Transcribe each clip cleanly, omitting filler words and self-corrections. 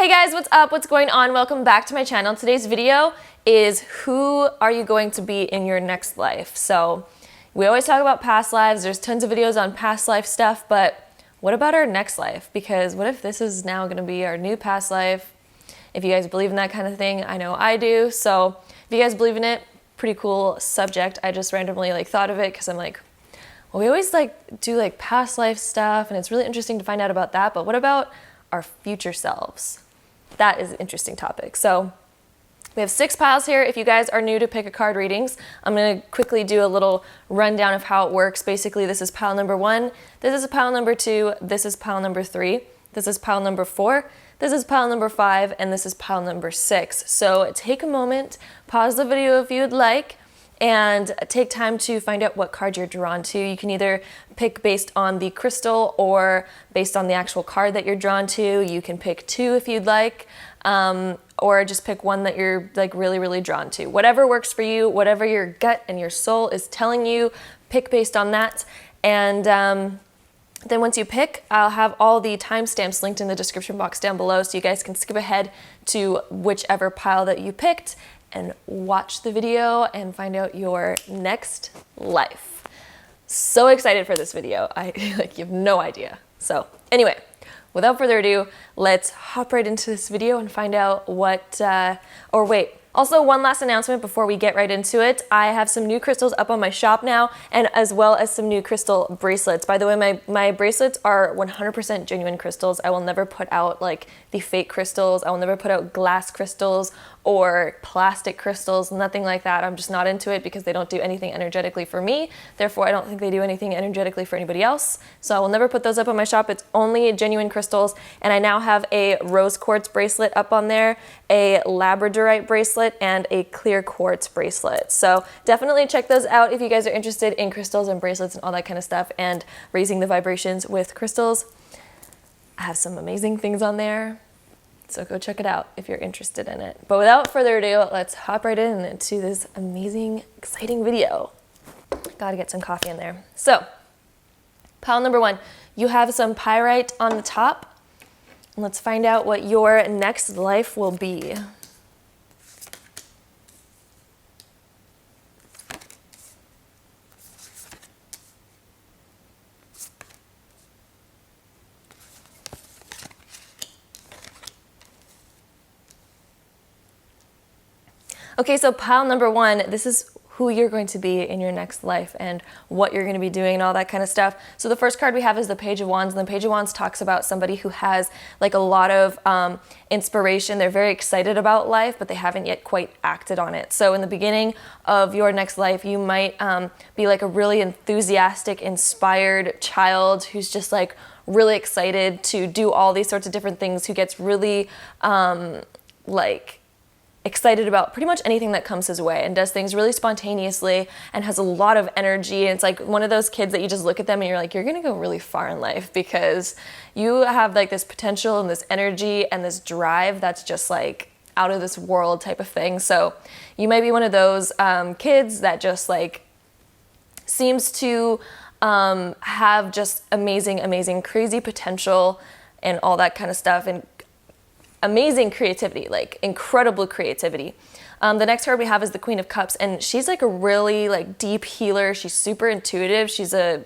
Hey guys, what's up? What's going on? Welcome back to my channel. Today's video is who are you going to be in your next life? So we always talk about past lives. There's tons of videos on past life stuff, but what about our next life? Because what if this is now going to be our new past life? If you guys believe in that kind of thing, I know I do. So if you guys believe in it, pretty cool subject. I just randomly thought of it because I'm like, well, we always do past life stuff, and it's really interesting to find out about that. But what about our future selves? That is an interesting topic. So we have 6 piles here. If you guys are new to pick a card readings, I'm going to quickly do a little rundown of how it works. Basically, this is pile number 1, this is pile number 2, this is pile number 3, this is pile number 4, this is pile number 5, and this is pile number 6. So take a moment, pause the video if you'd like, and take time to find out what card you're drawn to. You can either pick based on the crystal or based on the actual card that you're drawn to. You can pick 2 if you'd like, or just pick one that you're really drawn to. Whatever works for you, whatever your gut and your soul is telling you, pick based on that. And then once you pick, I'll have all the timestamps linked in the description box down below, so you guys can skip ahead to whichever pile that you picked and watch the video and find out your next life. So excited for this video. You have no idea. So anyway, without further ado, let's hop right into this video and find out what, or wait. Also, one last announcement before we get right into it. I have some new crystals up on my shop now, and as well as some new crystal bracelets. By the way, my bracelets are 100% genuine crystals. I will never put out the fake crystals. I will never put out glass crystals or plastic crystals, nothing like that. I'm just not into it because they don't do anything energetically for me. Therefore, I don't think they do anything energetically for anybody else. So I will never put those up on my shop. It's only genuine crystals. And I now have a rose quartz bracelet up on there, a labradorite bracelet, and a clear quartz bracelet. So definitely check those out if you guys are interested in crystals and bracelets and all that kind of stuff and raising the vibrations with crystals. I have some amazing things on there. So go check it out if you're interested in it. But without further ado, let's hop right into this amazing, exciting video. Gotta get some coffee in there. So, pile number 1, you have some pyrite on the top. And let's find out what your next life will be. Okay, so pile number 1, this is who you're going to be in your next life and what you're going to be doing and all that kind of stuff. So the first card we have is the Page of Wands, and the Page of Wands talks about somebody who has a lot of inspiration. They're very excited about life, but they haven't yet quite acted on it. So in the beginning of your next life, you might be a really enthusiastic, inspired child who's just really excited to do all these sorts of different things, who gets really excited about pretty much anything that comes his way and does things really spontaneously and has a lot of energy. And it's one of those kids that you just look at them and you're you're gonna go really far in life because you have this potential and this energy and this drive that's just out of this world type of thing. So you might be one of those kids that just seems to have just amazing, crazy potential and all that kind of stuff, and amazing creativity, incredible creativity. The next card we have is the Queen of Cups, and she's a really deep healer. She's super intuitive. She's a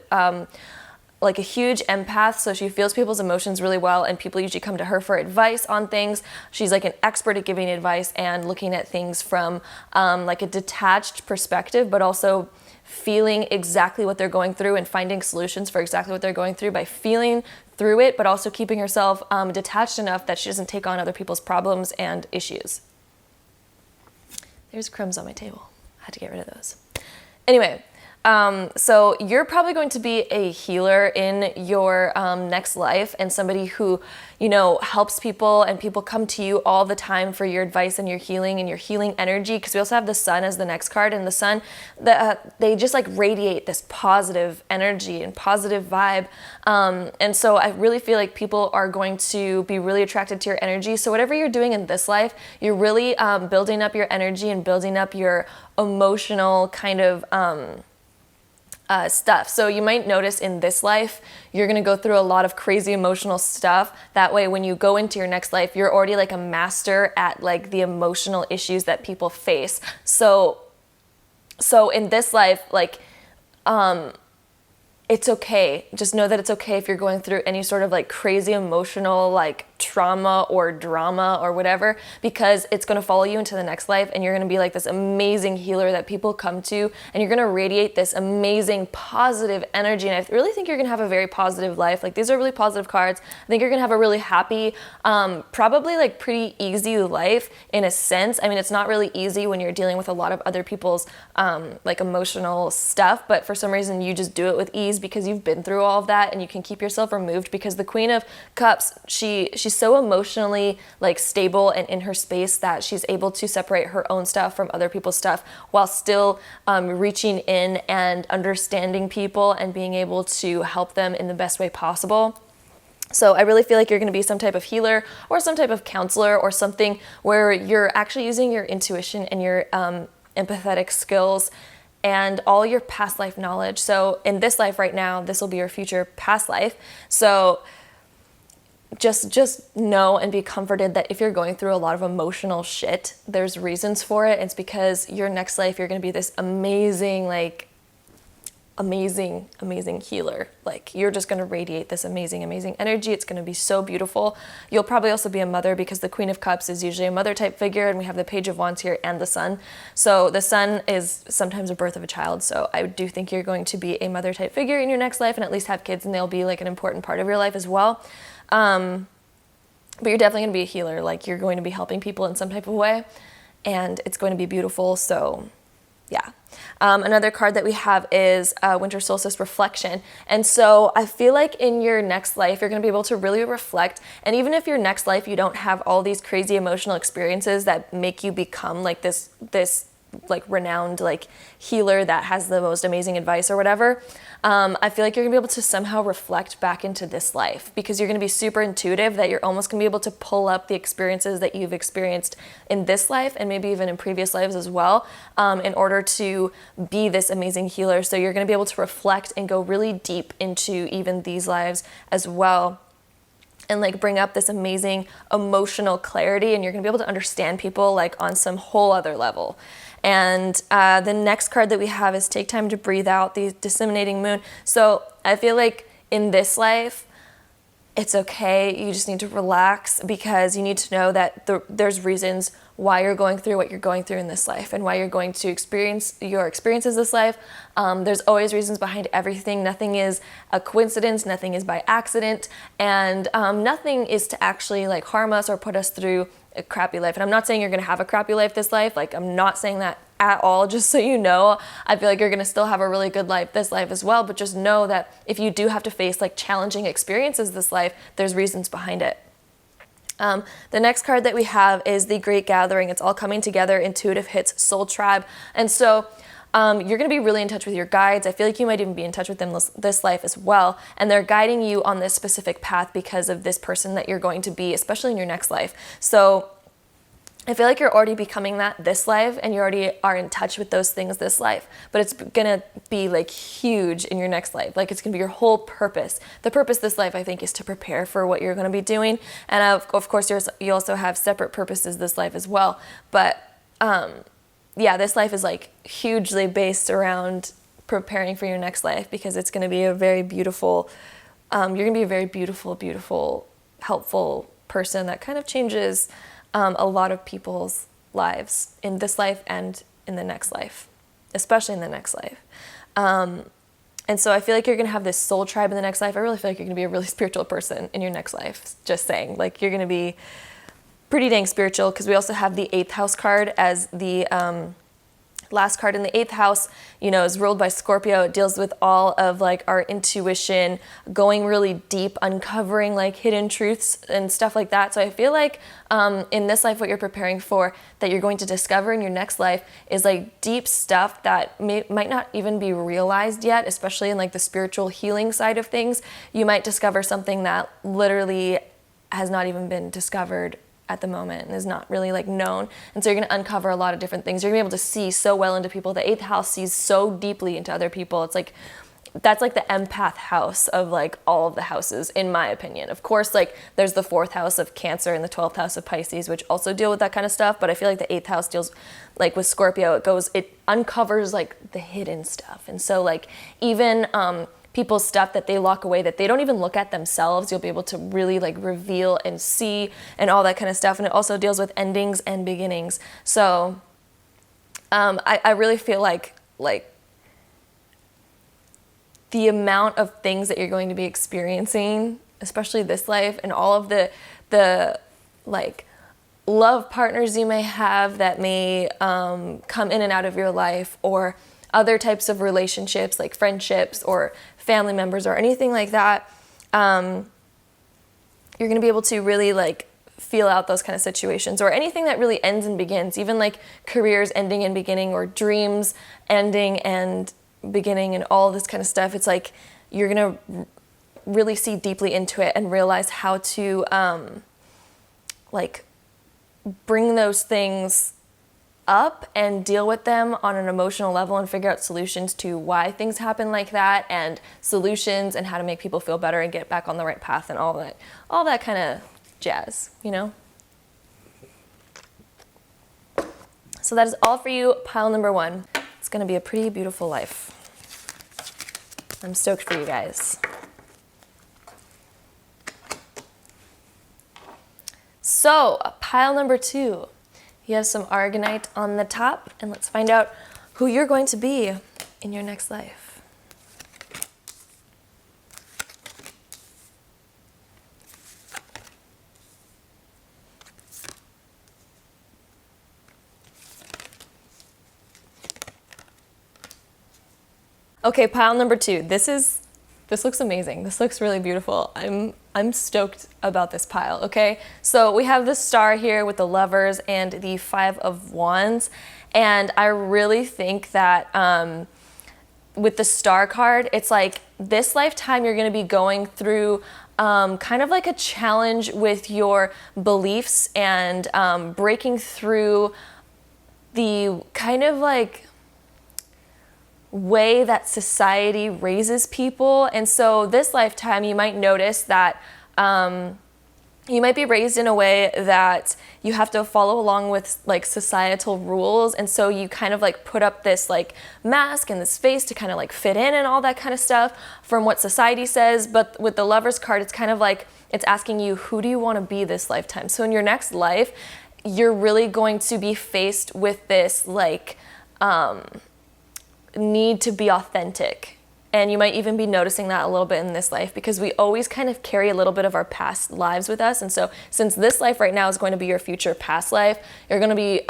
huge empath, so she feels people's emotions really well, and people usually come to her for advice on things. She's an expert at giving advice and looking at things from a detached perspective, but also feeling exactly what they're going through and finding solutions for exactly what they're going through by feeling through it, but also keeping herself detached enough that she doesn't take on other people's problems and issues. There's crumbs on my table. I had to get rid of those. Anyway, so you're probably going to be a healer in your next life, and somebody who, helps people, and people come to you all the time for your advice and your healing energy, because we also have the Sun as the next card, and the Sun, they just radiate this positive energy and positive vibe. And so I really feel people are going to be really attracted to your energy. So whatever you're doing in this life, you're really building up your energy and building up your emotional kind of stuff. So you might notice in this life, you're gonna go through a lot of crazy emotional stuff. That way, when you go into your next life, you're already like a master at like the emotional issues that people face. So in this life, like, it's okay. Just know that it's okay if you're going through any sort of like crazy emotional like trauma or drama or whatever, because it's going to follow you into the next life, and you're going to be like this amazing healer that people come to, and you're going to radiate this amazing positive energy. And I really think you're going to have a very positive life. Like, these are really positive cards. I think you're going to have a really happy, probably like pretty easy life in a sense. I mean, it's not really easy when you're dealing with a lot of other people's like emotional stuff, but for some reason you just do it with ease because you've been through all of that, and you can keep yourself removed, because the Queen of Cups, she's so emotionally like stable and in her space that she's able to separate her own stuff from other people's stuff while still reaching in and understanding people and being able to help them in the best way possible. So I really feel like you're going to be some type of healer or some type of counselor or something where you're actually using your intuition and your empathetic skills and all your past life knowledge. So in this life right now, this will be your future past life. So just know and be comforted that if you're going through a lot of emotional shit, there's reasons for it. It's because your next life, you're going to be this amazing, like amazing healer. Like, you're just going to radiate this amazing energy. It's going to be so beautiful. You'll probably also be a mother, because the Queen of Cups is usually a mother type figure, and we have the Page of Wands here and the Sun. So the Sun is sometimes a birth of a child. So I do think you're going to be a mother type figure in your next life, and at least have kids, and they'll be like an important part of your life as well. But you're definitely going to be a healer. Like, you're going to be helping people in some type of way, and it's going to be beautiful. So yeah. Another card that we have is Winter Solstice Reflection. And so I feel like in your next life, you're going to be able to really reflect. And even if your next life, you don't have all these crazy emotional experiences that make you become like this like renowned like healer that has the most amazing advice or whatever, I feel like you're gonna be able to somehow reflect back into this life, because you're gonna be super intuitive, that you're almost gonna be able to pull up the experiences that you've experienced in this life and maybe even in previous lives as well, in order to be this amazing healer. So you're gonna be able to reflect and go really deep into even these lives as well, and like bring up this amazing emotional clarity, and you're gonna be able to understand people like on some whole other level. And the next card that we have is Take Time to Breathe Out, the Disseminating Moon. So I feel like in this life, it's okay. You just need to relax, because you need to know that there's reasons why you're going through what you're going through in this life, and why you're going to experience your experiences this life. There's always reasons behind everything. Nothing is a coincidence. Nothing is by accident. And nothing is to actually like harm us or put us through a crappy life. And I'm not saying you're going to have a crappy life this life. Like, I'm not saying that at all, just so you know. I feel like you're going to still have a really good life this life as well, but just know that if you do have to face like challenging experiences this life, there's reasons behind it. The next card that we have is the Great Gathering. It's all coming together, intuitive hits, soul tribe. And so you're going to be really in touch with your guides. I feel like you might even be in touch with them this life as well. And they're guiding you on this specific path because of this person that you're going to be, especially in your next life. So I feel like you're already becoming that this life, and you already are in touch with those things this life, but it's gonna be like huge in your next life. Like, it's gonna be your whole purpose. The purpose this life, I think, is to prepare for what you're gonna be doing. And of course, you also have separate purposes this life as well. But yeah, this life is like hugely based around preparing for your next life, because it's gonna be a very beautiful, you're gonna be a very beautiful, helpful person that kind of changes a lot of people's lives in this life and in the next life, especially in the next life. And so I feel like you're going to have this soul tribe in the next life. I really feel like you're going to be a really spiritual person in your next life. Just saying, like, you're going to be pretty dang spiritual, because we also have the 8th house card as the last card in the 8th house, is ruled by Scorpio. It deals with all of like our intuition, going really deep, uncovering like hidden truths and stuff like that. So I feel like in this life, what you're preparing for, that you're going to discover in your next life, is like deep stuff that might not even be realized yet, especially in like the spiritual healing side of things. You might discover something that literally has not even been discovered at the moment and is not really like known. And so you're going to uncover a lot of different things. You're going to be able to see so well into people. The 8th house sees so deeply into other people. It's like that's like the empath house of like all of the houses, in my opinion. Of course, like there's the 4th house of Cancer and the 12th house of Pisces, which also deal with that kind of stuff. But I feel like the 8th house deals like with Scorpio. It uncovers like the hidden stuff. And so like even people's stuff that they lock away that they don't even look at themselves, you'll be able to really like reveal and see and all that kind of stuff. And it also deals with endings and beginnings. So I really feel like the amount of things that you're going to be experiencing, especially this life, and all of the like love partners you may have that may come in and out of your life, or other types of relationships like friendships or family members or anything like that, you're going to be able to really like feel out those kind of situations, or anything that really ends and begins, even like careers ending and beginning, or dreams ending and beginning, and all this kind of stuff. It's like you're going to really see deeply into it and realize how to like bring those things up and deal with them on an emotional level, and figure out solutions to why things happen like that, and solutions and how to make people feel better and get back on the right path, and all that kind of jazz, you know? So that is all for you, pile number 1. It's going to be a pretty beautiful life. I'm stoked for you guys. So pile number 2. You have some Aragonite on the top, and let's find out who you're going to be in your next life. Okay, pile number 2. This looks amazing. This looks really beautiful. I'm stoked about this pile, okay? So we have the star here with the Lovers and the 5 of Wands. And I really think that with the star card, it's like this lifetime you're gonna be going through kind of like a challenge with your beliefs, and breaking through the kind of like way that society raises people. And so this lifetime you might notice that you might be raised in a way that you have to follow along with like societal rules, and so you kind of like put up this like mask and this face to kind of like fit in and all that kind of stuff from what society says. But with the Lovers card, it's kind of like it's asking you, who do you want to be this lifetime? So in your next life, you're really going to be faced with this like need to be authentic. And you might even be noticing that a little bit in this life, because we always kind of carry a little bit of our past lives with us. And so since this life right now is going to be your future past life, you're going to be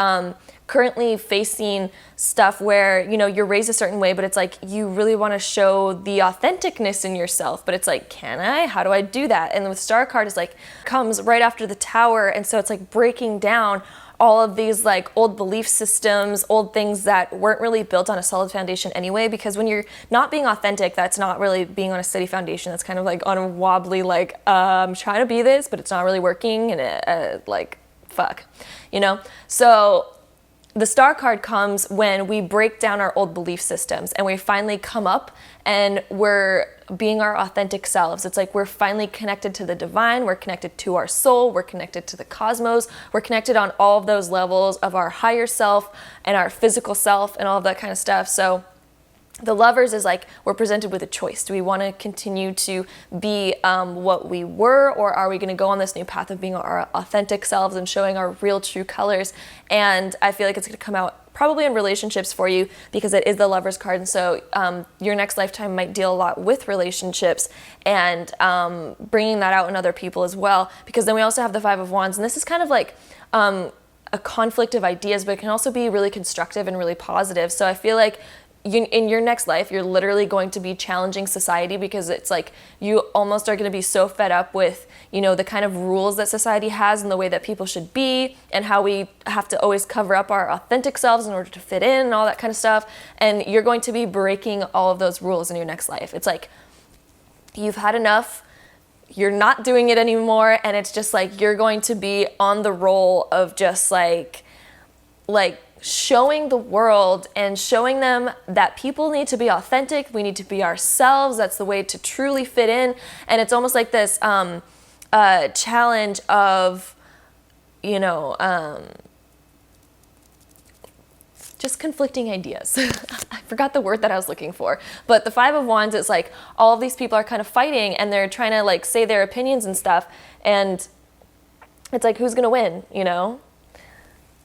currently facing stuff where, you know, you're raised a certain way, but it's like you really want to show the authenticness in yourself. But it's like, can I? How do I do that? And with Star card is like, comes right after the Tower. And so it's like breaking down all of these like old belief systems, old things that weren't really built on a solid foundation anyway, because when you're not being authentic, that's not really being on a steady foundation. That's kind of like on a wobbly, like, I'm trying to be this, but it's not really working, and like, fuck, you know? So the Star card comes when we break down our old belief systems and we finally come up and we're being our authentic selves. It's like we're finally connected to the divine, we're connected to our soul, we're connected to the cosmos, we're connected on all of those levels of our higher self and our physical self and all of that kind of stuff. So the Lovers is like, we're presented with a choice. Do we want to continue to be what we were, or are we going to go on this new path of being our authentic selves and showing our real true colors? And I feel like it's going to come out probably in relationships for you, because it is the Lovers card. And so your next lifetime might deal a lot with relationships and bringing that out in other people as well, because then we also have the 5 of Wands, and this is kind of like a conflict of ideas, but it can also be really constructive and really positive. So I feel like in your next life, you're literally going to be challenging society, because it's like you almost are going to be so fed up with, you know, the kind of rules that society has and the way that people should be, and how we have to always cover up our authentic selves in order to fit in and all that kind of stuff. And you're going to be breaking all of those rules in your next life. It's like you've had enough, you're not doing it anymore, and it's just like you're going to be on the roll of just like showing the world and showing them that people need to be authentic. We need to be ourselves. That's the way to truly fit in. And it's almost like this challenge of, you know, just conflicting ideas. I forgot the word that I was looking for. But the Five of Wands, it's like all of these people are kind of fighting and they're trying to like say their opinions and stuff. And it's like, who's going to win, you know?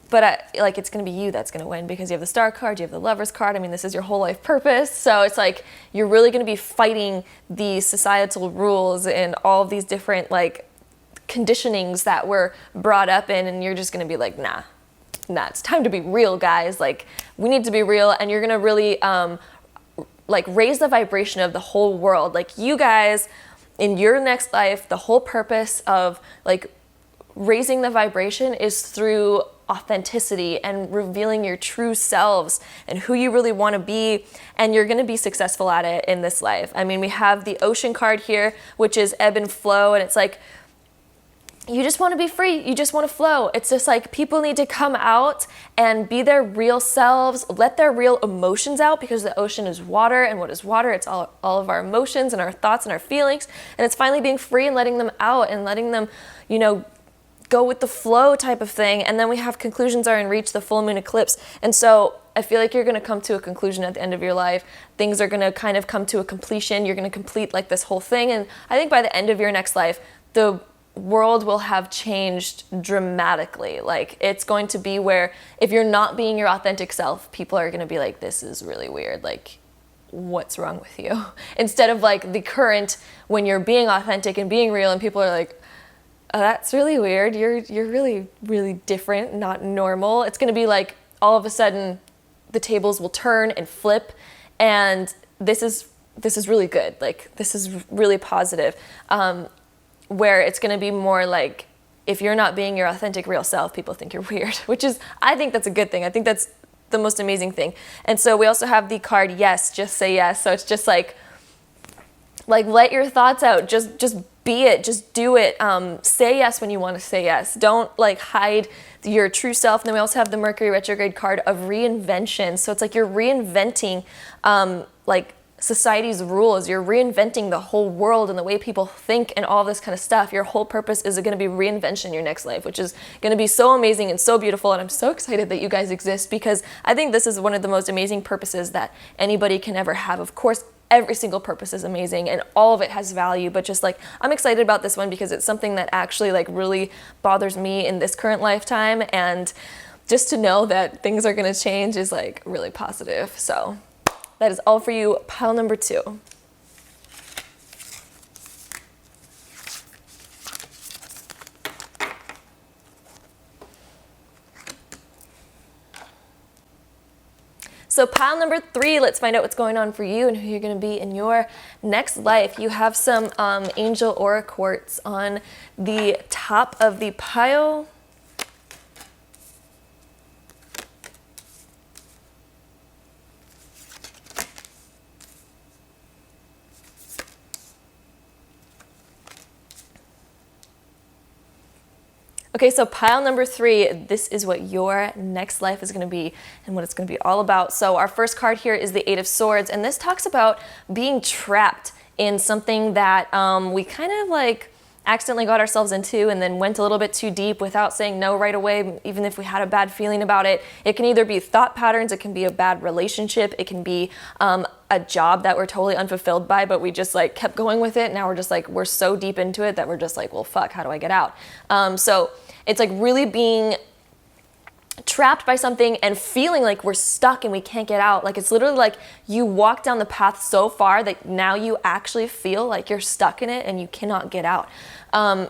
But like, it's going to be you that's going to win because you have the Star card, you have the Lover's card. I mean, this is your whole life purpose. So it's like, you're really going to be fighting these societal rules and all of these different like conditionings that we're brought up in. And you're just going to be like, nah, it's time to be real, guys. Like, we need to be real. And you're going to really like raise the vibration of the whole world. Like, you guys in your next life, the whole purpose of like raising the vibration is through authenticity and revealing your true selves and who you really want to be, and you're going to be successful at it in this life. I mean, we have the Ocean card here, which is ebb and flow, and it's like you just want to be free, you just want to flow. It's just like people need to come out and be their real selves, let their real emotions out, because the ocean is water, and what is water? It's all of our emotions and our thoughts and our feelings, and it's finally being free and letting them out and letting them, you know, go with the flow type of thing. And then we have conclusions are in reach, the full moon eclipse. And so I feel like you're going to come to a conclusion at the end of your life. Things are going to kind of come to a completion. You're going to complete like this whole thing. And I think by the end of your next life, the world will have changed dramatically. Like, it's going to be where if you're not being your authentic self, people are going to be like, this is really weird. Like, what's wrong with you? Instead of like the current, when you're being authentic and being real and people are like, oh, that's really weird. You're really, really different, not normal. It's going to be like all of a sudden the tables will turn and flip, and this is really good. Like, this is really positive. Where it's going to be more like, if you're not being your authentic real self, people think you're weird, which is, I think that's a good thing. I think that's the most amazing thing. And so we also have the card yes, just say yes. So it's just like let your thoughts out. Just be it, just do it. Say yes when you want to say yes. Don't like hide your true self. And then we also have the Mercury retrograde card of reinvention. So it's like you're reinventing like society's rules. You're reinventing the whole world and the way people think and all this kind of stuff. Your whole purpose is going to be reinvention in your next life, which is going to be so amazing and so beautiful. And I'm so excited that you guys exist, because I think this is one of the most amazing purposes that anybody can ever have. Of course, every single purpose is amazing and all of it has value, but just like, I'm excited about this one because it's something that actually like really bothers me in this current lifetime, and just to know that things are going to change is like really positive. So that is all for you, pile number 2. So pile number 3, let's find out what's going on for you and who you're going to be in your next life. You have some angel aura quartz on the top of the pile. Okay, so pile number 3, this is what your next life is going to be and what it's going to be all about. So our first card here is the 8 of Swords, and this talks about being trapped in something that we kind of like accidentally got ourselves into and then went a little bit too deep without saying no right away, even if we had a bad feeling about it. It can either be thought patterns, it can be a bad relationship, it can be a job that we're totally unfulfilled by, but we just like kept going with it. Now we're just like, we're so deep into it that we're just like, well, fuck, how do I get out? So it's like really being trapped by something and feeling like we're stuck and we can't get out. Like, it's literally like you walk down the path so far that now you actually feel like you're stuck in it and you cannot get out.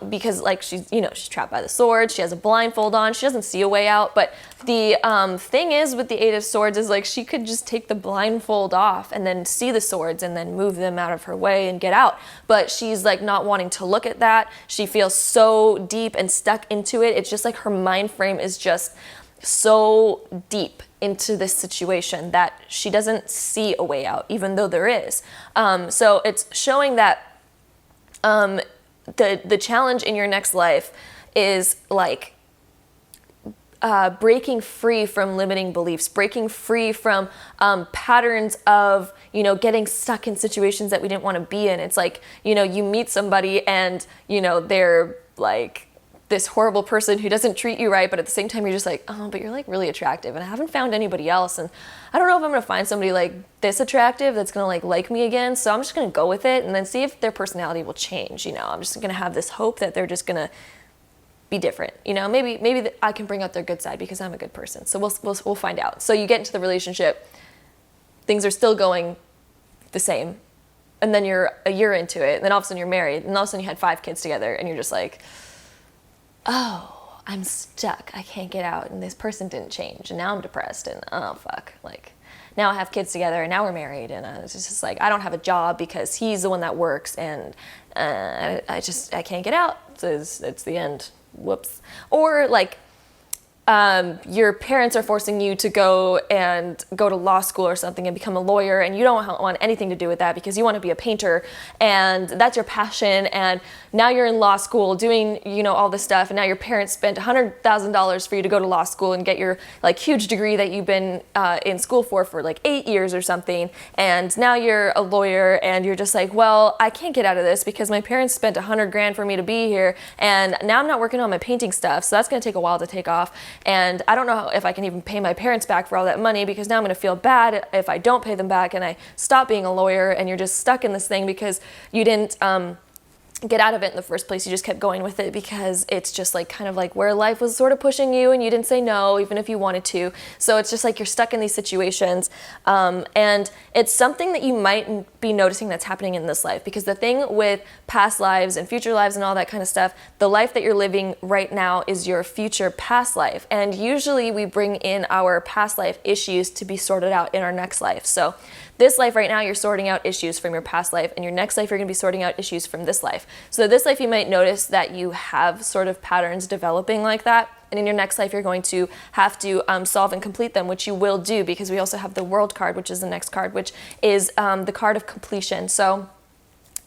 Because like she's trapped by the swords, she has a blindfold on, she doesn't see a way out. But the thing is with the 8 of Swords is like she could just take the blindfold off and then see the swords and then move them out of her way and get out. But she's like not wanting to look at that. She feels so deep and stuck into it. It's just like her mind frame is just so deep into this situation that she doesn't see a way out, even though there is. So it's showing that the challenge in your next life is like breaking free from limiting beliefs, breaking free from patterns of, you know, getting stuck in situations that we didn't want to be in. It's like, you know, you meet somebody and, you know, they're like this horrible person who doesn't treat you right, but at the same time you're just like, oh, but you're like really attractive and I haven't found anybody else, and I don't know if I'm gonna find somebody like this attractive that's gonna like me again, so I'm just gonna go with it and then see if their personality will change. You know, I'm just gonna have this hope that they're just gonna be different. You know, maybe I can bring out their good side because I'm a good person. So we'll find out. So you get into the relationship, things are still going the same, and then you're a year into it, and then all of a sudden you're married, and all of a sudden you had 5 kids together, and you're just like, oh, I'm stuck. I can't get out, and this person didn't change, and now I'm depressed, and oh fuck, like now I have kids together, and now we're married, and it's just like I don't have a job because he's the one that works, and I can't get out. So it's the end. Whoops. Or like your parents are forcing you to go to law school or something and become a lawyer, and you don't want anything to do with that because you want to be a painter and that's your passion, and now you're in law school doing, you know, all this stuff, and now your parents spent $100,000 for you to go to law school and get your like huge degree that you've been in school for like 8 years or something, and now you're a lawyer and you're just like, well, I can't get out of this because my parents spent $100,000 for me to be here, and now I'm not working on my painting stuff, so that's going to take a while to take off. And I don't know if I can even pay my parents back for all that money because now I'm going to feel bad if I don't pay them back and I stop being a lawyer, and you're just stuck in this thing because you didn't get out of it in the first place. You just kept going with it because it's just like kind of like where life was sort of pushing you, and you didn't say no even if you wanted to. So it's just like you're stuck in these situations, and it's something that you might be noticing that's happening in this life, because the thing with past lives and future lives and all that kind of stuff, the life that you're living right now is your future past life, and usually we bring in our past life issues to be sorted out in our next life. So this life right now, you're sorting out issues from your past life, and your next life, you're going to be sorting out issues from this life. So this life, you might notice that you have sort of patterns developing like that, and in your next life, you're going to have to solve and complete them, which you will do, because we also have the World card, which is the next card, which is the card of completion. So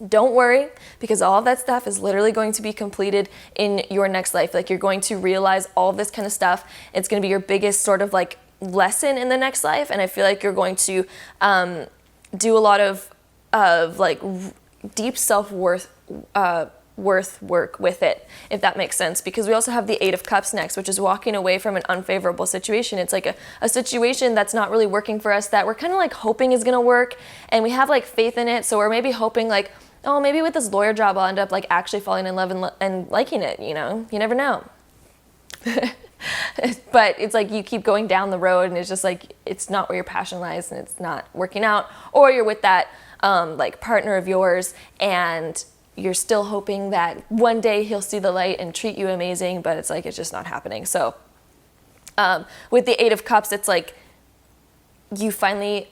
don't worry, because all of that stuff is literally going to be completed in your next life. Like, you're going to realize all of this kind of stuff. It's going to be your biggest sort of like lesson in the next life, and I feel like you're going to do a lot of like deep self-worth work with it, if that makes sense, because we also have the 8 of Cups next, which is walking away from an unfavorable situation. It's like a situation that's not really working for us, that we're kind of like hoping is gonna work, and we have like faith in it, so we're maybe hoping like, oh, maybe with this lawyer job I'll end up like actually falling in love and liking it, you know? You never know. But it's like you keep going down the road, and it's just like it's not where your passion lies, and it's not working out, or you're with that like partner of yours, and you're still hoping that one day he'll see the light and treat you amazing, but it's like it's just not happening. So with the 8 of Cups, it's like you finally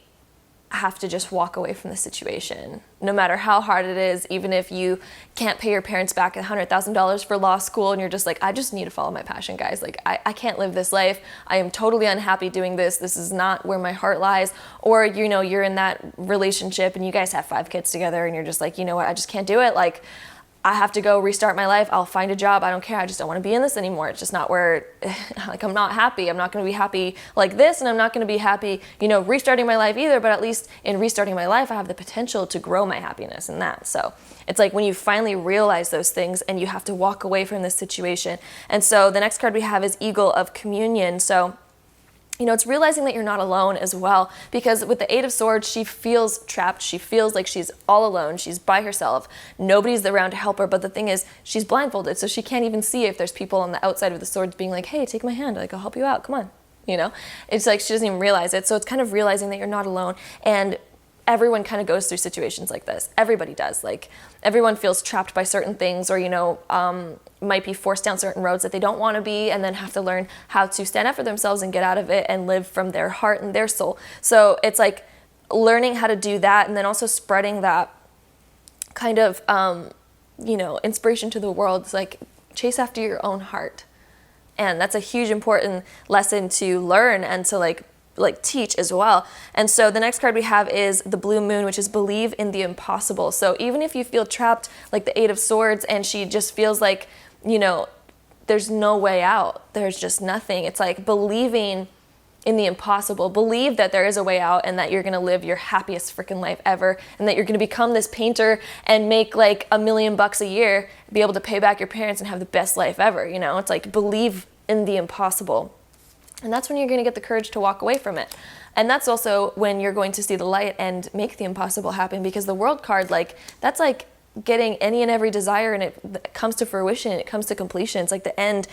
have to just walk away from the situation, no matter how hard it is. Even if you can't pay your parents back $100,000 for law school, and you're just like, I just need to follow my passion, guys. Like, I can't live this life. I am totally unhappy doing this. This is not where my heart lies. Or, you know, you're in that relationship and you guys have 5 kids together, and you're just like, you know what, I just can't do it. Like, I have to go restart my life. I'll find a job. I don't care. I just don't want to be in this anymore. It's just not where, like, I'm not happy. I'm not going to be happy like this, and I'm not going to be happy, you know, restarting my life either. But at least in restarting my life, I have the potential to grow my happiness in that. So it's like when you finally realize those things, and you have to walk away from this situation. And so the next card we have is Eagle of Communion. So, you know, it's realizing that you're not alone as well, because with the 8 of Swords, she feels trapped. She feels like she's all alone. She's by herself. Nobody's around to help her. But the thing is, she's blindfolded, so she can't even see if there's people on the outside of the swords being like, hey, take my hand. Like, I'll help you out. Come on. You know, it's like she doesn't even realize it. So it's kind of realizing that you're not alone. And everyone kind of goes through situations like this. Everybody does. Like, everyone feels trapped by certain things, or, you know, might be forced down certain roads that they don't want to be, and then have to learn how to stand up for themselves and get out of it and live from their heart and their soul. So it's like learning how to do that, and then also spreading that kind of, you know, inspiration to the world. It's like chase after your own heart. And that's a huge important lesson to learn and to like teach as well. And so the next card we have is the Blue Moon, which is believe in the impossible. So even if you feel trapped like the 8 of Swords, and she just feels like, you know, there's no way out. There's just nothing. It's like believing in the impossible. Believe that there is a way out and that you're gonna live your happiest freaking life ever, and that you're gonna become this painter and make like $1 million a year, be able to pay back your parents and have the best life ever, you know? It's like believe in the impossible. And that's when you're gonna get the courage to walk away from it. And that's also when you're going to see the light and make the impossible happen, because the World card, like, that's like getting any and every desire, and it comes to fruition, it comes to completion. It's like the end,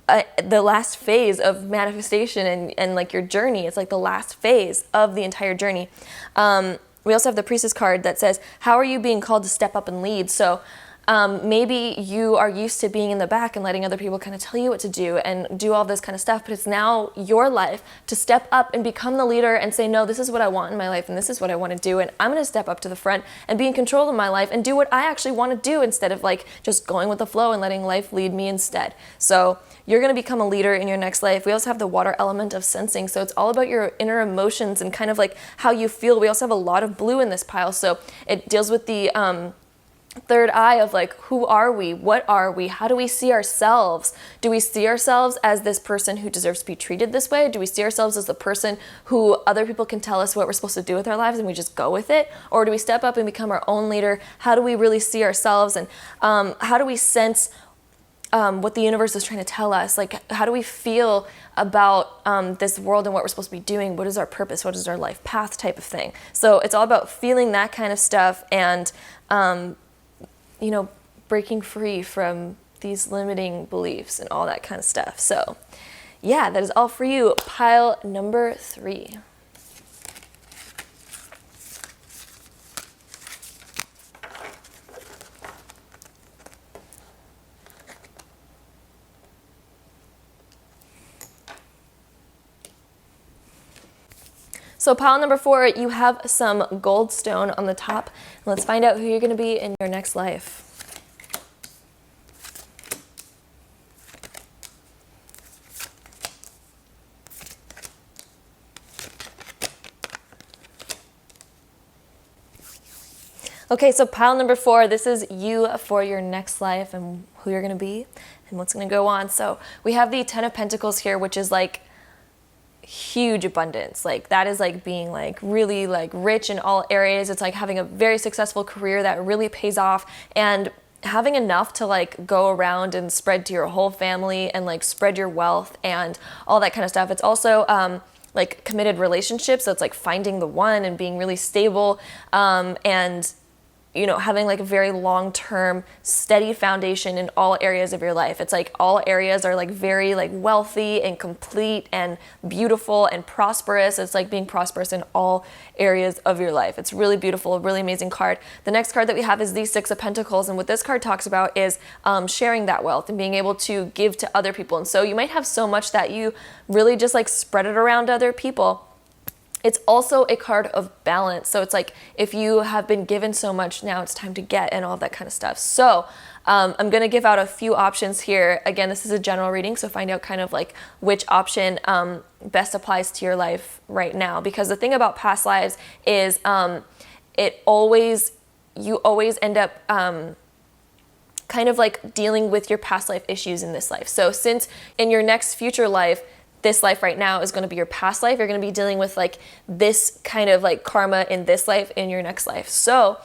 the last phase of manifestation and like your journey. It's like the last phase of the entire journey. We also have the Priestess card that says, how are you being called to step up and lead? So maybe you are used to being in the back and letting other people kind of tell you what to do and do all this kind of stuff, but it's now your life to step up and become the leader and say, no, this is what I want in my life and this is what I want to do, and I'm going to step up to the front and be in control of my life and do what I actually want to do, instead of like just going with the flow and letting life lead me instead. So you're going to become a leader in your next life. We also have the water element of sensing, so it's all about your inner emotions and kind of like how you feel. We also have a lot of blue in this pile, so it deals with the third eye of like, who are we? What are we? How do we see ourselves? Do we see ourselves as this person who deserves to be treated this way? Do we see ourselves as the person who other people can tell us what we're supposed to do with our lives and we just go with it? Or do we step up and become our own leader? How do we really see ourselves? And how do we sense what the universe is trying to tell us? Like, how do we feel about this world and what we're supposed to be doing? What is our purpose? What is our life path type of thing? So it's all about feeling that kind of stuff and you know, breaking free from these limiting beliefs and all that kind of stuff. So yeah, that is all for you. Pile number 3. So pile number 4, you have some gold stone on the top. Let's find out who you're going to be in your next life. Okay, so pile number 4, this is you for your next life and who you're going to be and what's going to go on. So we have the 10 of Pentacles here, which is like huge abundance. Like that is like being like really like rich in all areas. It's like having a very successful career that really pays off, and having enough to like go around and spread to your whole family and like spread your wealth and all that kind of stuff. It's also like committed relationships. So it's like finding the one and being really stable, and you know, having like a very long-term steady foundation in all areas of your life. It's like all areas are like very like wealthy and complete and beautiful and prosperous. It's like being prosperous in all areas of your life. It's really beautiful, a really amazing card. The next card that we have is the 6 of Pentacles, and what this card talks about is sharing that wealth and being able to give to other people. And so you might have so much that you really just like spread it around to other people. It's also a card of balance. So it's like if you have been given so much, now it's time to get, and all of that kind of stuff. So I'm going to give out a few options here. Again, this is a general reading, so find out kind of like which option best applies to your life right now. Because the thing about past lives is you always end up kind of like dealing with your past life issues in this life. So since in your next future life, this life right now is going to be your past life, you're going to be dealing with like this kind of like karma in this life in your next life. So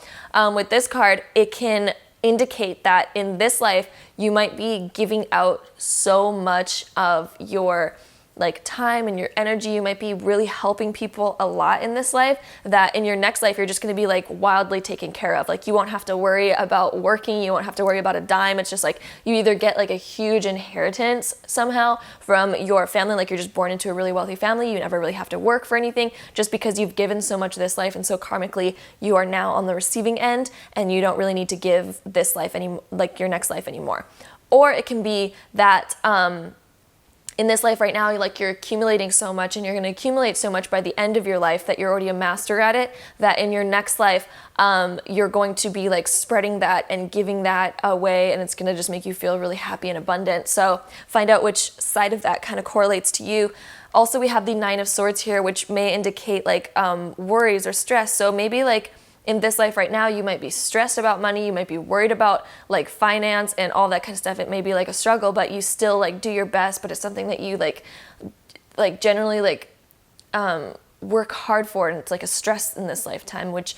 with this card, it can indicate that in this life you might be giving out so much of your like time and your energy. You might be really helping people a lot in this life, that in your next life you're just going to be like wildly taken care of. Like you won't have to worry about working, you won't have to worry about a dime. It's just like you either get like a huge inheritance somehow from your family, like you're just born into a really wealthy family, you never really have to work for anything just because you've given so much this life, and so karmically you are now on the receiving end and you don't really need to give this life like your next life anymore. Or it can be that in this life right now, like you're accumulating so much, and you're going to accumulate so much by the end of your life that you're already a master at it, that in your next life, you're going to be like spreading that and giving that away, and it's going to just make you feel really happy and abundant. So find out which side of that kind of correlates to you. Also, we have the 9 of Swords here, which may indicate like worries or stress. So maybe like in this life right now, you might be stressed about money, you might be worried about like finance and all that kind of stuff. It may be like a struggle, but you still like do your best, but it's something that you like generally like work hard for, and it's like a stress in this lifetime, which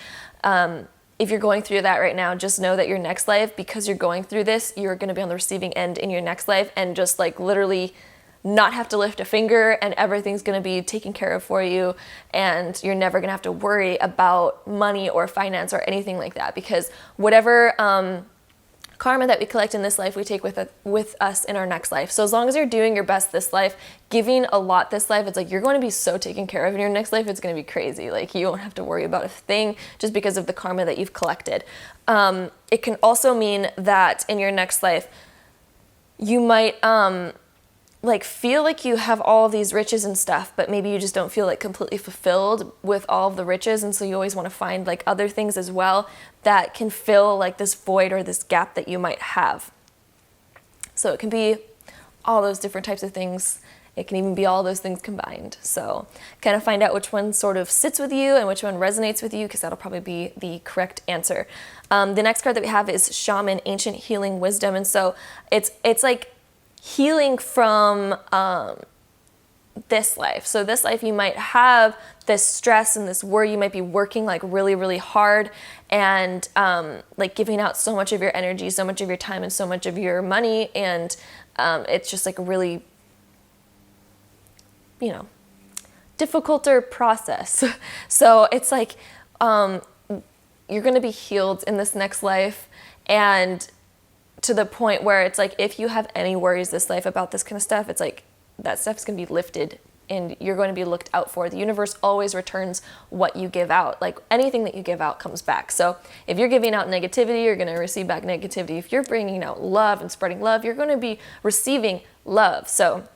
if you're going through that right now, just know that your next life, because you're going through this, you're going to be on the receiving end in your next life, and just like literally not have to lift a finger, and everything's going to be taken care of for you, and you're never going to have to worry about money or finance or anything like that, because whatever karma that we collect in this life, we take with us in our next life. So as long as you're doing your best this life, giving a lot this life, it's like you're going to be so taken care of. In your next life, it's going to be crazy. Like you won't have to worry about a thing just because of the karma that you've collected. It can also mean that in your next life, you might like feel like you have all these riches and stuff, but maybe you just don't feel like completely fulfilled with all of the riches, and so you always want to find like other things as well that can fill like this void or this gap that you might have. So it can be all those different types of things. It can even be all those things combined. So kind of find out which one sort of sits with you and which one resonates with you, because that'll probably be the correct answer. The next card that we have is Shaman, Ancient Healing Wisdom, and so it's like healing from this life. So this life, you might have this stress and this worry. You might be working like really, really hard, and like giving out so much of your energy, so much of your time, and so much of your money. And it's just like a really, difficulter process. So it's like you're going to be healed in this next life, and to the point where it's like if you have any worries this life about this kind of stuff, it's like that stuff's going to be lifted and you're going to be looked out for. The universe always returns what you give out. Like anything that you give out comes back. So if you're giving out negativity, you're going to receive back negativity. If you're bringing out love and spreading love, you're going to be receiving love. So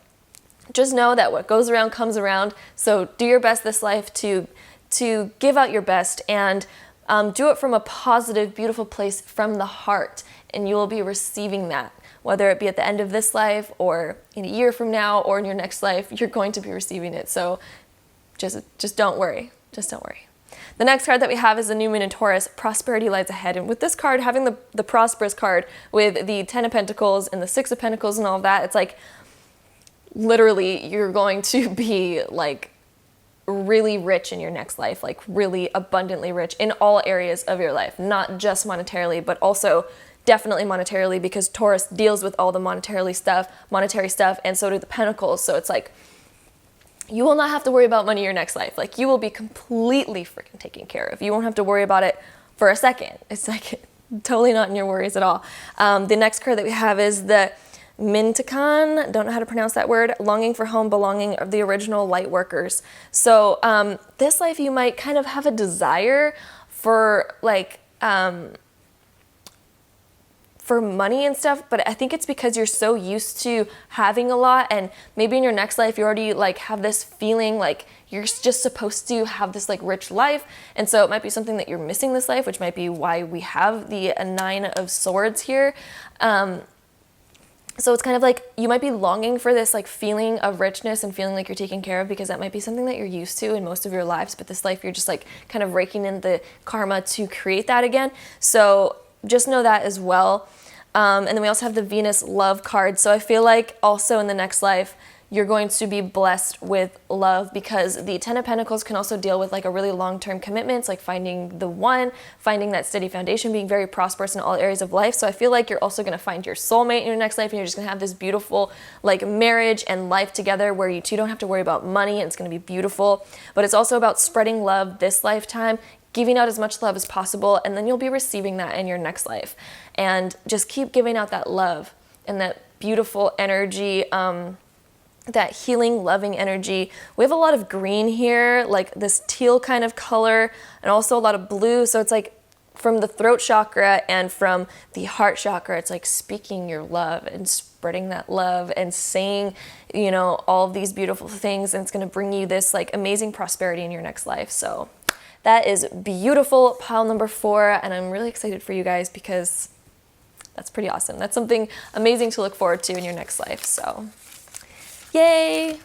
just know that what goes around comes around. So do your best this life to give out your best, and do it from a positive, beautiful place from the heart, and you will be receiving that. Whether it be at the end of this life or in a year from now or in your next life, you're going to be receiving it. So just don't worry. Just don't worry. The next card that we have is the New Moon in Taurus. Prosperity lies ahead. And with this card, having the Prosperous card with the 10 of Pentacles and the 6 of Pentacles and all of that, it's like literally you're going to be like really rich in your next life, like really abundantly rich in all areas of your life, not just monetarily, but also definitely monetarily, because Taurus deals with all the monetary stuff, and so do the Pentacles. So it's like you will not have to worry about money in your next life. Like you will be completely freaking taken care of. You won't have to worry about it for a second. It's like totally not in your worries at all. The next card that we have is the Mintakan, don't know how to pronounce that word, longing for home, belonging of the original light workers. So this life you might kind of have a desire for like for money and stuff, but I think it's because you're so used to having a lot, and maybe in your next life you already like have this feeling like you're just supposed to have this like rich life, and so it might be something that you're missing this life, which might be why we have the 9 of Swords here. So it's kind of like you might be longing for this like feeling of richness and feeling like you're taken care of, because that might be something that you're used to in most of your lives, but this life you're just like kind of raking in the karma to create that again. So just know that as well. And then we also have the Venus love card. So I feel like also in the next life, you're going to be blessed with love, because the 10 of Pentacles can also deal with like a really long-term commitments, like finding the one, finding that steady foundation, being very prosperous in all areas of life. So I feel like you're also going to find your soulmate in your next life, and you're just going to have this beautiful like marriage and life together where you two don't have to worry about money, and it's going to be beautiful. But it's also about spreading love this lifetime, giving out as much love as possible, and then you'll be receiving that in your next life. And just keep giving out that love and that beautiful energy, that healing, loving energy. We have a lot of green here, like this teal kind of color, and also a lot of blue. So it's like from the throat chakra and from the heart chakra, it's like speaking your love and spreading that love and saying, all of these beautiful things. And it's going to bring you this like amazing prosperity in your next life. So that is beautiful, pile number 4. And I'm really excited for you guys, because that's pretty awesome. That's something amazing to look forward to in your next life. So yay!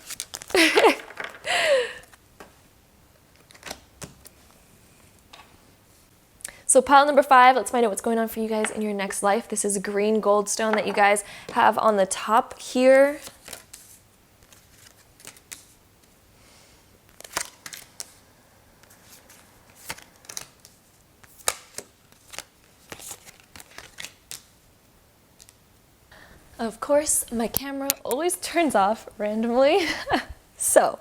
So pile number 5, let's find out what's going on for you guys in your next life. This is a green gold stone that you guys have on the top here. Of course, my camera always turns off randomly. So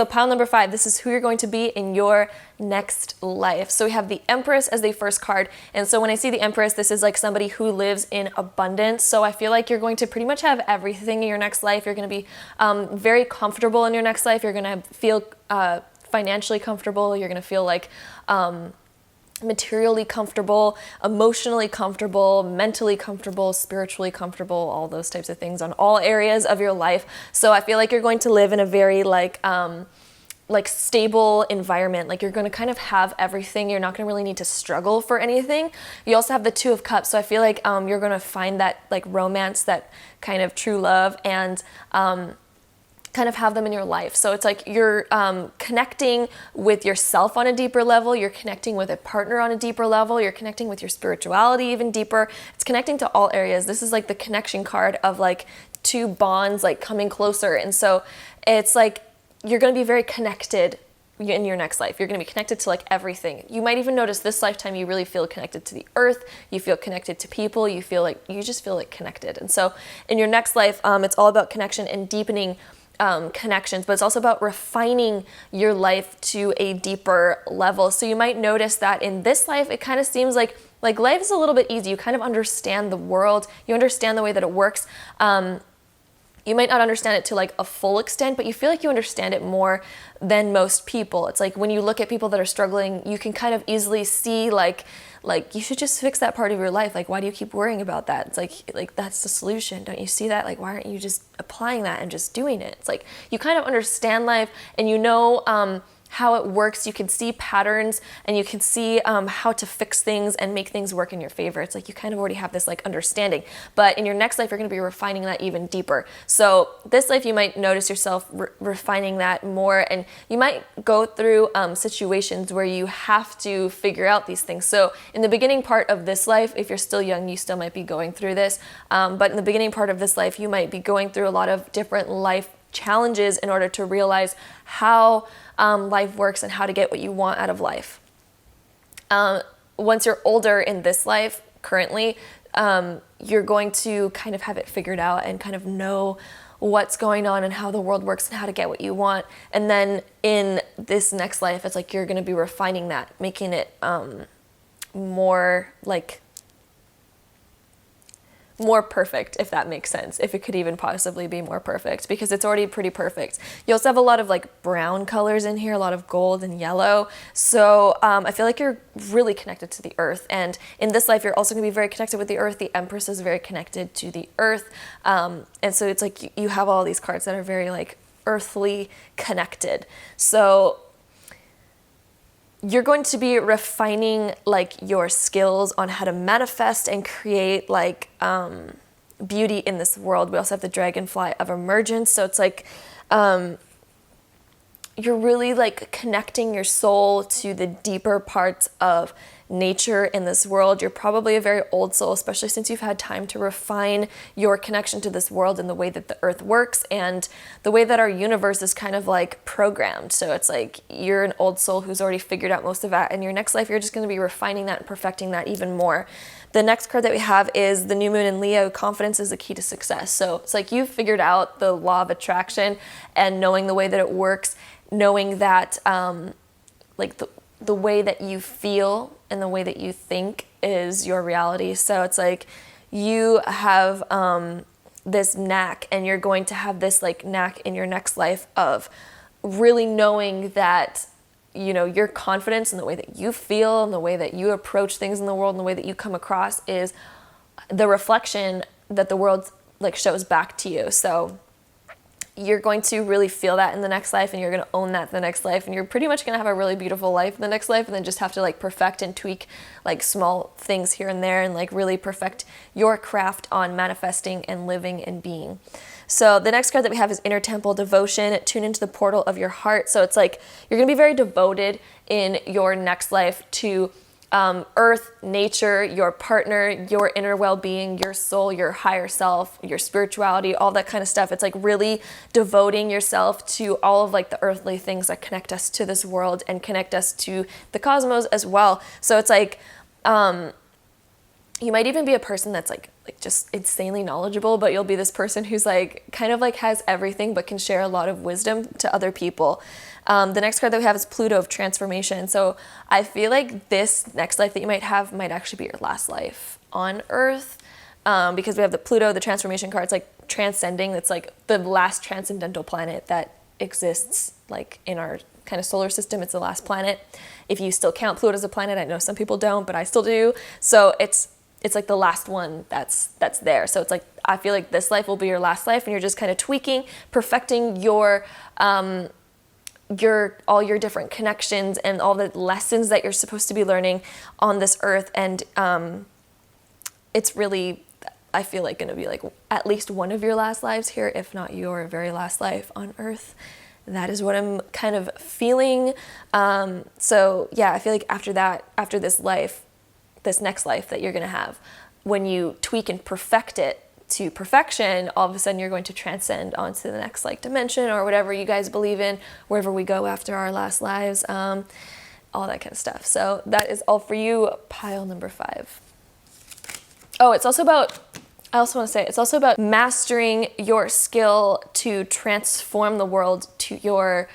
pile number 5, this is who you're going to be in your next life. So we have the Empress as the first card. And so when I see the Empress, this is like somebody who lives in abundance. So I feel like you're going to pretty much have everything in your next life. You're going to be very comfortable in your next life. You're going to feel financially comfortable. You're going to feel like materially comfortable, emotionally comfortable, mentally comfortable, spiritually comfortable, all those types of things on all areas of your life. So I feel like you're going to live in a very like stable environment. Like you're going to kind of have everything. You're not going to really need to struggle for anything. You also have the 2 of Cups. So I feel like you're going to find that like romance, that kind of true love, and kind of have them in your life. So it's like you're connecting with yourself on a deeper level. You're connecting with a partner on a deeper level. You're connecting with your spirituality even deeper. It's connecting to all areas. This is like the connection card of like 2 bonds like coming closer. And so it's like you're going to be very connected in your next life. You're going to be connected to like everything. You might even notice this lifetime you really feel connected to the earth. You feel connected to people. You just feel like connected. And so in your next life, it's all about connection and deepening connections, but it's also about refining your life to a deeper level. So you might notice that in this life, it kind of seems like life is a little bit easy. You kind of understand the world. You understand the way that it works. You might not understand it to like a full extent, but you feel like you understand it more than most people. It's like when you look at people that are struggling, you can kind of easily see like you should just fix that part of your life. Like, why do you keep worrying about that? It's like that's the solution. Don't you see that? Like, why aren't you just applying that and just doing it? It's like you kind of understand life and you know how it works. You can see patterns and you can see how to fix things and make things work in your favor. It's like you kind of already have this like understanding, but in your next life, you're going to be refining that even deeper. So this life, you might notice yourself refining that more, and you might go through situations where you have to figure out these things. So in the beginning part of this life, if you're still young, you still might be going through this. But in the beginning part of this life, you might be going through a lot of different life challenges in order to realize how life works and how to get what you want out of life. Once you're older in this life, currently, you're going to kind of have it figured out and kind of know what's going on and how the world works and how to get what you want. And then in this next life, it's like you're going to be refining that, making it more perfect, if that makes sense, if it could even possibly be more perfect, because it's already pretty perfect. You also have a lot of like brown colors in here, a lot of gold and yellow. So I feel like you're really connected to the earth. And in this life, you're also gonna be very connected with the earth. The Empress is very connected to the earth. And so it's like you have all these cards that are very like earthly connected. So you're going to be refining like your skills on how to manifest and create like beauty in this world. We also have the Dragonfly of Emergence. So it's like you're really like connecting your soul to the deeper parts of nature in this world. You're probably a very old soul, especially since you've had time to refine your connection to this world and the way that the earth works and the way that our universe is kind of like programmed. So it's like you're an old soul who's already figured out most of that. And your next life, you're just going to be refining that and perfecting that even more. The next card that we have is the New Moon in Leo. Confidence is the key to success. So it's like you've figured out the law of attraction and knowing the way that it works, knowing that like the way that you feel and the way that you think is your reality. So it's like you have this knack, and you're going to have this like knack in your next life of really knowing that, you know, your confidence and the way that you feel and the way that you approach things in the world and the way that you come across is the reflection that the world like shows back to you. So you're going to really feel that in the next life, and you're going to own that in the next life, and you're pretty much going to have a really beautiful life in the next life, and then just have to like perfect and tweak like small things here and there and like really perfect your craft on manifesting and living and being. So the next card that we have is Inner Temple Devotion. Tune into the portal of your heart. So it's like you're going to be very devoted in your next life to earth, nature, your partner, your inner well-being, your soul, your higher self, your spirituality, all that kind of stuff. It's like really devoting yourself to all of like the earthly things that connect us to this world and connect us to the cosmos as well. So it's like, you might even be a person that's like just insanely knowledgeable, but you'll be this person who's like kind of like has everything but can share a lot of wisdom to other people. The next card that we have is Pluto of transformation. So I feel like this next life that you might have might actually be your last life on Earth, because we have the Pluto, the transformation card. It's like transcending. It's like the last transcendental planet that exists like in our kind of solar system. It's the last planet. If you still count Pluto as a planet, I know some people don't, but I still do. So it's like the last one that's there. So it's like, I feel like this life will be your last life, and you're just kind of tweaking, perfecting your all your different connections and all the lessons that you're supposed to be learning on this earth. And it's really, I feel like, going to be like at least one of your last lives here, if not your very last life on earth. That is what I'm kind of feeling. So yeah, I feel like after that, after this life, this next life that you're going to have, when you tweak and perfect it to perfection, all of a sudden you're going to transcend onto the next like dimension or whatever you guys believe in, wherever we go after our last lives, all that kind of stuff. So that is all for you, pile number 5. Oh, it's also about, I also want to say, it's also about mastering your skill to transform the world to your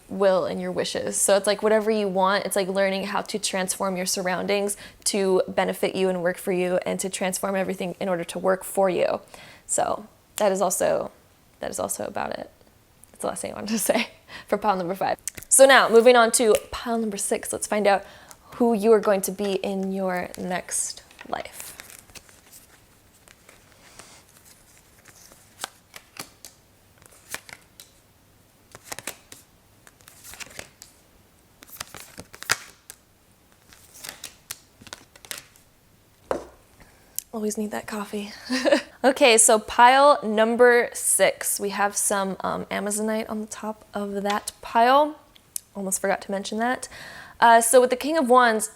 will and your wishes. So it's like whatever you want, it's like learning how to transform your surroundings to benefit you and work for you, and to transform everything in order to work for you. So that is also about it. That's the last thing I wanted to say for pile number 5. So now moving on to pile number 6, let's find out who you are going to be in your next life. Always need that coffee. Okay, so pile number 6. We have some Amazonite on the top of that pile. Almost forgot to mention that. So with the King of Wands,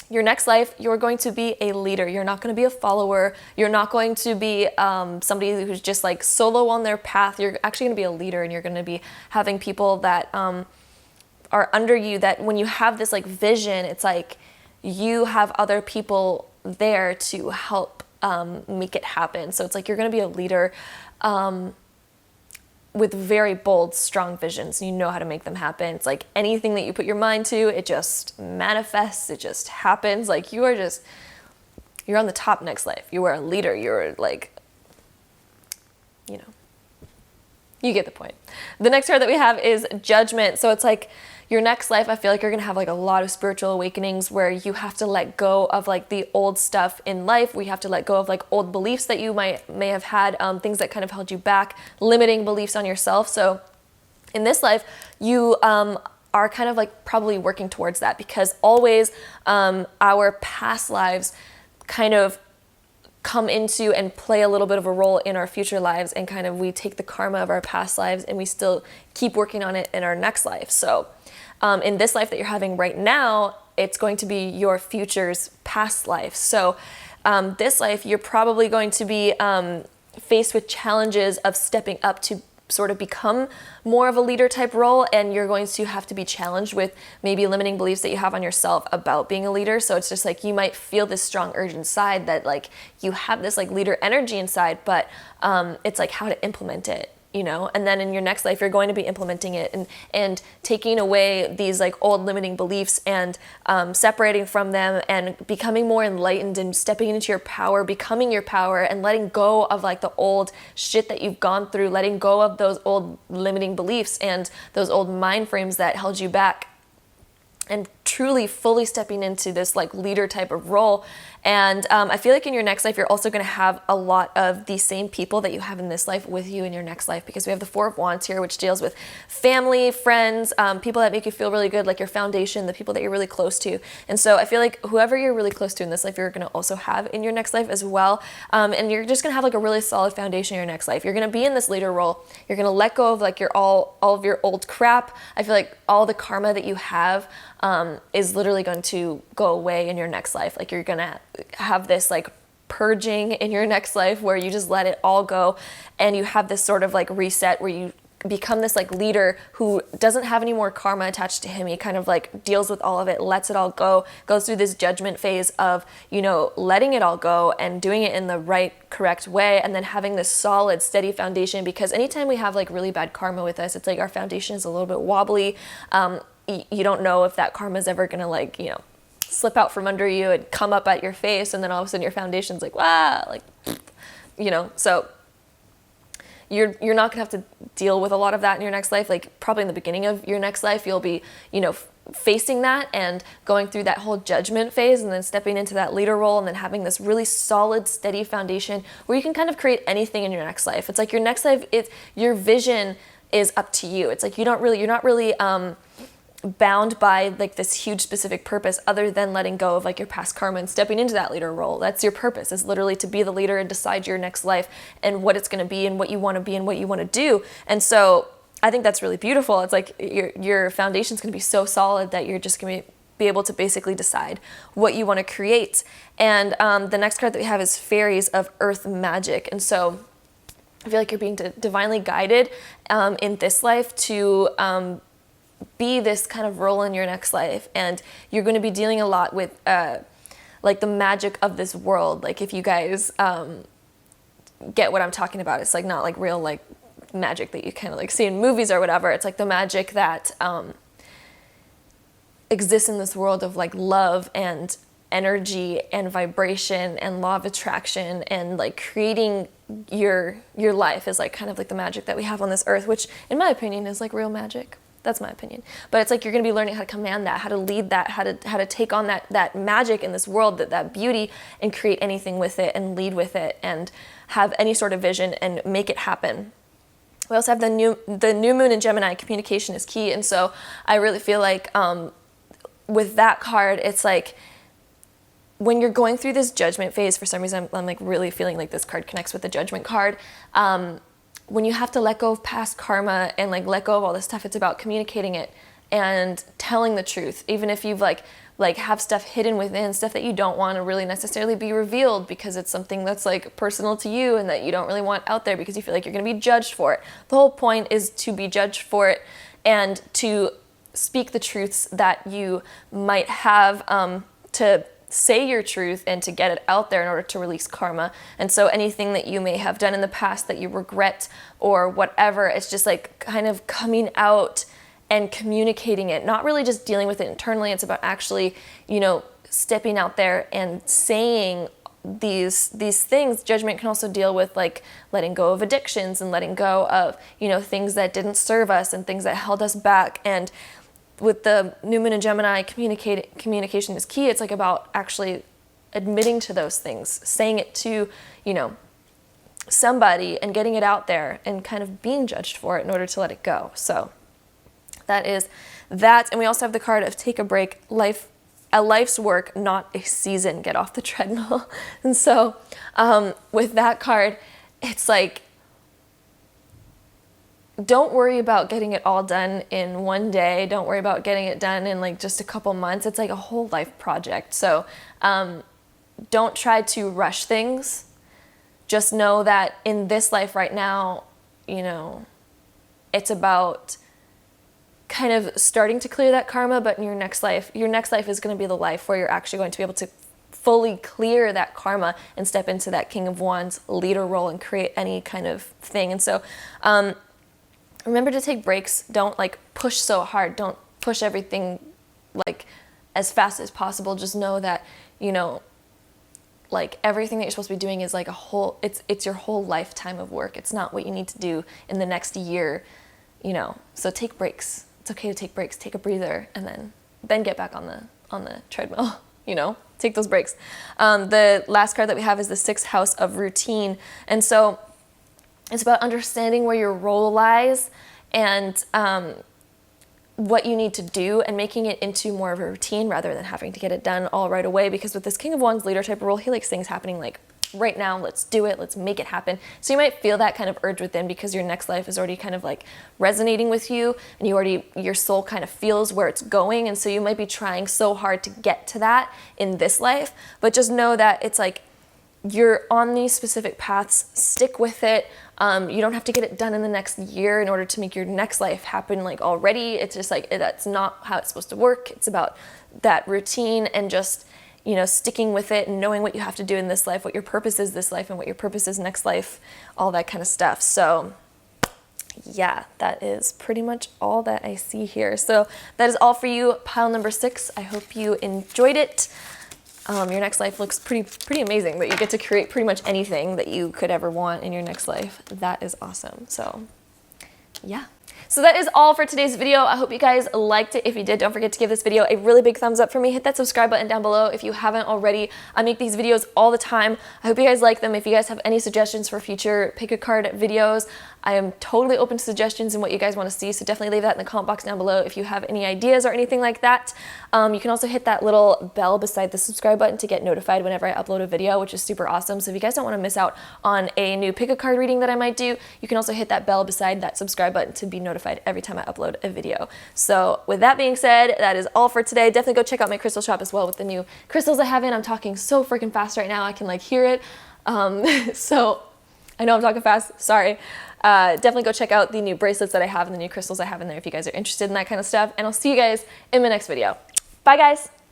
your next life, you're going to be a leader. You're not going to be a follower. You're not going to be somebody who's just like solo on their path. You're actually going to be a leader, and you're going to be having people that are under you, that when you have this like vision, it's like you have other people there to help make it happen. So it's like you're going to be a leader with very bold, strong visions. You know how to make them happen. It's like anything that you put your mind to, it just manifests, it just happens. Like you're on the top next life. You are a leader. You're like, you know, you get the point. The next card that we have is Judgment. So it's like your next life, I feel like you're going to have like a lot of spiritual awakenings where you have to let go of like the old stuff in life. We have to let go of like old beliefs that you may have had, things that kind of held you back, limiting beliefs on yourself. So in this life, you are kind of like probably working towards that, because always our past lives kind of come into and play a little bit of a role in our future lives, and kind of we take the karma of our past lives and we still keep working on it in our next life. So in this life that you're having right now, it's going to be your future's past life. So this life, you're probably going to be faced with challenges of stepping up to sort of become more of a leader type role, and you're going to have to be challenged with maybe limiting beliefs that you have on yourself about being a leader. So it's just like you might feel this strong urge inside that like you have this like leader energy inside, but it's like how to implement it, you know. And then in your next life, you're going to be implementing it and taking away these like old limiting beliefs and separating from them and becoming more enlightened and stepping into your power, becoming your power, and letting go of like the old shit that you've gone through, letting go of those old limiting beliefs and those old mind frames that held you back, and truly fully stepping into this like leader type of role. And I feel like in your next life, you're also going to have a lot of the same people that you have in this life with you in your next life, because we have the Four of Wands here, which deals with family, friends, people that make you feel really good, like your foundation, the people that you're really close to. And so I feel like whoever you're really close to in this life, you're going to also have in your next life as well. And you're just going to have like a really solid foundation in your next life. You're going to be in this leader role. You're going to let go of like all of your old crap. I feel like all the karma that you have is literally going to go away in your next life. Like you're going to have this like purging in your next life where you just let it all go, and you have this sort of like reset where you become this like leader who doesn't have any more karma attached to him. He kind of like deals with all of it, lets it all go, goes through this judgment phase of, you know, letting it all go and doing it in the right, correct way, and then having this solid, steady foundation. Because anytime we have like really bad karma with us, it's like our foundation is a little bit wobbly. You don't know if that karma is ever gonna like, you know, slip out from under you and come up at your face, and then all of a sudden your foundation's like, wow, like, you know. So you're not gonna have to deal with a lot of that in your next life. Like probably in the beginning of your next life, you'll be, you know, facing that and going through that whole judgment phase, and then stepping into that leader role, and then having this really solid, steady foundation where you can kind of create anything in your next life. It's like your next life, your vision is up to you. It's like you're not really bound by like this huge specific purpose other than letting go of like your past karma and stepping into that leader role. That's your purpose, is literally to be the leader and decide your next life and what it's going to be and what you want to be and what you want to do. And so I think that's really beautiful. It's like your foundation's going to be so solid that you're just going to be able to basically decide what you want to create. And the next card that we have is Fairies of Earth Magic. And so I feel like you're being divinely guided in this life to be this kind of role in your next life, and you're going to be dealing a lot with like the magic of this world. Like if you guys get what I'm talking about, it's like not like real like magic that you kind of like see in movies or whatever. It's like the magic that exists in this world of like love and energy and vibration and law of attraction, and like creating your life is like kind of like the magic that we have on this earth, which in my opinion is like real magic. That's my opinion. But it's like you're going to be learning how to command that, how to lead that, how to take on that magic in this world, that beauty, and create anything with it and lead with it and have any sort of vision and make it happen. We also have the new moon in Gemini. Communication is key. And so I really feel like with that card, it's like when you're going through this judgment phase, for some reason I'm like really feeling like this card connects with the judgment card. When you have to let go of past karma and like let go of all this stuff, it's about communicating it and telling the truth, even if you've like have stuff hidden within, stuff that you don't want to really necessarily be revealed because it's something that's like personal to you and that you don't really want out there because you feel like you're going to be judged for it. The whole point is to be judged for it and to speak the truths that you might have, to say your truth and to get it out there in order to release karma. And so anything that you may have done in the past that you regret or whatever, it's just like kind of coming out and communicating it, not really just dealing with it internally. It's about actually, you know, stepping out there and saying these things. Judgment can also deal with like letting go of addictions and letting go of, you know, things that didn't serve us and things that held us back. And with the new moon in Gemini, communication is key. It's like about actually admitting to those things, saying it to, you know, somebody and getting it out there and kind of being judged for it in order to let it go. So that is that. And we also have the card of take a break, a life's work, not a season, get off the treadmill. And so with that card, it's like, don't worry about getting it all done in one day. Don't worry about getting it done in like just a couple months. It's like a whole life project. So don't try to rush things. Just know that in this life right now, you know, it's about kind of starting to clear that karma, but in your next life is going to be the life where you're actually going to be able to fully clear that karma and step into that King of Wands leader role and create any kind of thing. And so remember to take breaks. Don't like push so hard. Don't push everything like as fast as possible. Just know that, you know, like everything that you're supposed to be doing is like it's your whole lifetime of work. It's not what you need to do in the next year, you know. So take breaks. It's okay to take breaks. Take a breather and then then get back on the treadmill, you know, take those breaks. The last card that we have is the 6th house of routine. And so it's about understanding where your role lies and what you need to do and making it into more of a routine rather than having to get it done all right away. Because with this King of Wands leader type of role, he likes things happening like right now, let's do it, let's make it happen. So you might feel that kind of urge within because your next life is already kind of like resonating with you and your soul kind of feels where it's going. And so you might be trying so hard to get to that in this life, but just know that it's like you're on these specific paths, stick with it. You don't have to get it done in the next year in order to make your next life happen like already. It's just like, that's not how it's supposed to work. It's about that routine and just, you know, sticking with it and knowing what you have to do in this life, what your purpose is this life and what your purpose is next life, all that kind of stuff. So yeah, that is pretty much all that I see here. So that is all for you, pile number 6. I hope you enjoyed it. Your next life looks pretty amazing that you get to create pretty much anything that you could ever want in your next life. That is awesome. So yeah. So that is all for today's video. I hope you guys liked it. If you did, don't forget to give this video a really big thumbs up for me. Hit that subscribe button down below if you haven't already. I make these videos all the time. I hope you guys like them. If you guys have any suggestions for future pick a card videos, I am totally open to suggestions and what you guys want to see. So definitely leave that in the comment box down below if you have any ideas or anything like that. You can also hit that little bell beside the subscribe button to get notified whenever I upload a video, which is super awesome. So if you guys don't want to miss out on a new pick a card reading that I might do, you can also hit that bell beside that subscribe button to be notified every time I upload a video. So with that being said, that is all for today. Definitely go check out my crystal shop as well with the new crystals I have in. I'm talking so freaking fast right now. I can like hear it. So I know I'm talking fast, sorry. Definitely go check out the new bracelets that I have and the new crystals I have in there if you guys are interested in that kind of stuff. And I'll see you guys in my next video. Bye guys.